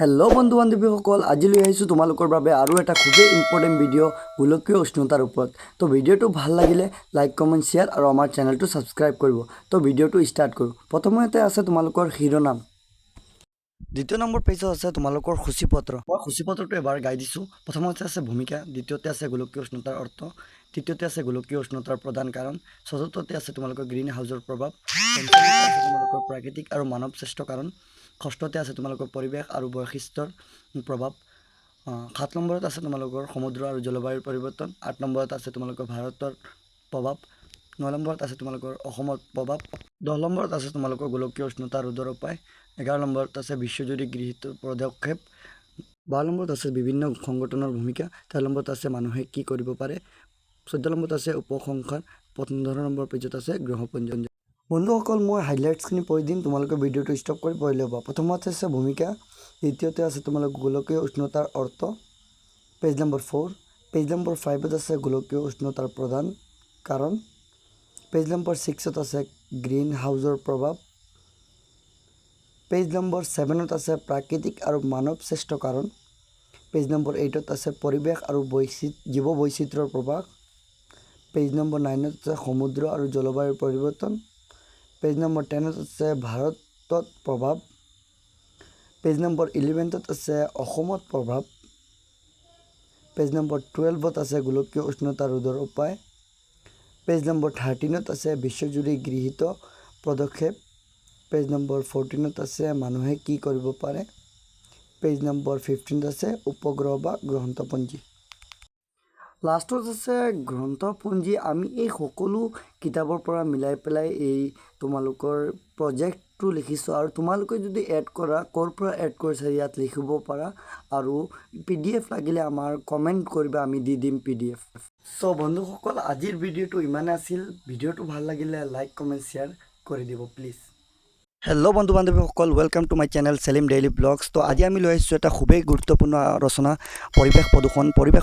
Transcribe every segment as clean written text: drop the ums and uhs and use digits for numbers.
Hello' বন্ধু বান্ধৱীসকল, আজি লৈ আহিছোঁ তোমালোকৰ বাবে আৰু এটা খুবেই ইম্পৰ্টেণ্ট ভিডিঅ' গোলকীয় উষ্ণতাৰ ওপৰত। তো ভিডিঅ'টো ভাল লাগিলে লাইক কমেণ্ট শ্বেয়াৰ আৰু আমাৰ চেনেলটো ছাবস্ক্ৰাইব কৰিব। তো ভিডিঅ'টো ষ্টাৰ্ট কৰোঁ। প্ৰথমতে আছে তোমালোকৰ শিৰোনাম, দ্বিতীয় নম্বৰ পেজত আছে তোমালোকৰ সূচীপত্ৰ। মই সূচীপত্ৰটো এবাৰ গাই দিছোঁ। প্ৰথমতে আছে ভূমিকা, দ্বিতীয়তে আছে গোলকীয় উষ্ণতাৰ অৰ্থ, তৃতীয়তে আছে গোলকীয় উষ্ণতাৰ প্ৰধান কাৰণ, চতুৰ্থতে আছে তোমালোকৰ গ্ৰীণ হাউচৰ প্ৰভাৱ, পঞ্চমতে আছে তোমালোকৰ প্ৰাকৃতিক আৰু মানৱ শ্ৰেষ্ঠ কাৰণ, ষষ্ঠতে আছে তোমালোকৰ পৰিৱেশ আৰু বৈশিষ্ট্যৰ প্ৰভাৱ, 7 নম্বৰত আছে তোমালোকৰ সমুদ্ৰ আৰু জলবায়ুৰ পৰিৱৰ্তন, 8 নম্বৰত আছে তোমালোকৰ ভাৰতৰ প্ৰভাৱ, 9 নম্বৰত আছে তোমালোকৰ অসমৰ প্ৰভাৱ, 10 নম্বৰত আছে তোমালোকৰ গোলকীয় উষ্ণতা ৰোধৰ উপায়, 11 নম্বৰত আছে বিশ্বজুৰি গৃহীত পদক্ষেপ, 12 নম্বৰত আছে বিভিন্ন সংগঠনৰ ভূমিকা, 13 নম্বৰত আছে মানুহে কি কৰিব পাৰে, 14 নম্বৰত আছে উপসংহাৰ, 15 নম্বৰ পেজত আছে গ্ৰহপুঞ্জ। বন্ধুসকল, মই হাইলাইটছখিনি পঢ়ি দিম, তোমালোকে ভিডিঅ'টো ষ্টপ কৰি পঢ়ি ল'বা। প্ৰথমতে আছে ভূমিকা, দ্বিতীয়তে আছে তোমালোকৰ গোলকীয় উষ্ণতাৰ অৰ্থ, পেজ নম্বৰ 4, পেজ নম্বৰ 5ত আছে গোলকীয় উষ্ণতাৰ প্ৰধান কাৰণ, পেজ নম্বৰ 6ত আছে গ্ৰীণ হাউচৰ প্ৰভাৱ, পেজ নম্বৰ 7ত আছে প্ৰাকৃতিক আৰু মানৱ শ্ৰেষ্ঠ কাৰণ, পেজ নম্বৰ 8ত আছে পৰিৱেশ আৰু জীৱ বৈচিত্ৰ্যৰ প্ৰভাৱ, পেজ নম্বৰ 9ত আছে সমুদ্ৰ আৰু জলবায়ুৰ পৰিৱৰ্তন, পেজ নম্বৰ 10ত আছে ভাৰতত প্ৰভাৱ, পেজ নম্বৰ 11ত আছে অসমত প্ৰভাৱ, পেজ নম্বৰ 12ত আছে গোলকীয় উষ্ণতা ৰোধৰ উপায়, পেজ নম্বৰ 13ত আছে বিশ্বজুৰি গৃহীত পদক্ষেপ, পেজ নম্বৰ 14ত আছে মানুহে কি কৰিব পাৰে, পেজ নম্বৰ 15ত আছে উপগ্ৰহ বা গ্ৰন্থপঞ্জী। লাষ্টত আছে গ্ৰন্থপঞ্জী। আমি এই সকলো কিতাপৰ পৰা মিলাই পেলাই এই তোমালোকৰ প্ৰজেক্টটো লিখিছোঁ, আৰু তোমালোকে যদি এড কৰা ক'ৰ পৰা এড কৰিছা ইয়াত লিখিব পাৰা, আৰু PDF লাগিলে আমাৰ কমেণ্ট কৰিবা, আমি দি দিম PDF। চ' বন্ধুসকল, আজিৰ ভিডিঅ'টো ইমানে আছিল। ভিডিঅ'টো ভাল লাগিলে লাইক কমেণ্ট শ্বেয়াৰ কৰি দিব প্লিজ। হেল্ল' বন্ধু বান্ধৱীসকল, welcome to my channel Chelim daily vlogs. তো আজি আমি লৈ আহিছোঁ এটা খুবেই গুৰুত্বপূৰ্ণ ৰচনা, পৰিৱেশ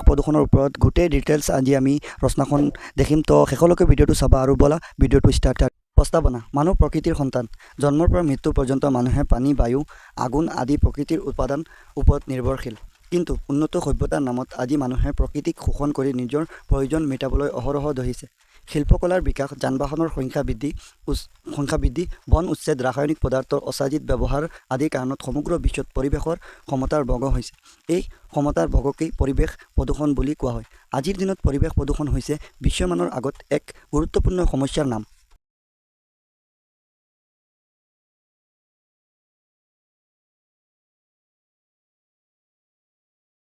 প্ৰদূষণৰ ওপৰত গোটেই ডিটেইলছ আজি আমি ৰচনাখন দেখিম। তো শেষলৈকে ভিডিঅ'টো চাবা আৰু ব'লা ভিডিঅ'টো ষ্টাৰ্ট। প্ৰস্তাৱনা: মানুহ প্ৰকৃতিৰ সন্তান। জন্মৰ পৰা মৃত্যু পৰ্যন্ত মানুহে পানী, বায়ু, আগুন আদি প্ৰকৃতিৰ উপাদান ওপৰত নিৰ্ভৰশীল। কিন্তু উন্নত সভ্যতাৰ নামত আজি মানুহে প্ৰকৃতিক শোষণ কৰি নিজৰ প্ৰয়োজন মেটাবলৈ অহৰহ দহিছে। শিল্পকলাৰ বিকাশ, যান-বাহনৰ সংখ্যা বৃদ্ধি, বন উচ্ছেদ, ৰাসায়নিক পদাৰ্থৰ অচাজিত ব্যৱহাৰ আদিৰ কাৰণত সমগ্ৰ বিশ্বত পৰিৱেশৰ ক্ষমতাৰ ভংগ হৈছে। এই ক্ষমতাৰ ভংগকেই পৰিৱেশ প্ৰদূষণ বুলি কোৱা হয়। আজিৰ দিনত পৰিৱেশ প্ৰদূষণ হৈছে বিশ্বমানৰ আগত এক গুৰুত্বপূৰ্ণ সমস্যাৰ নাম।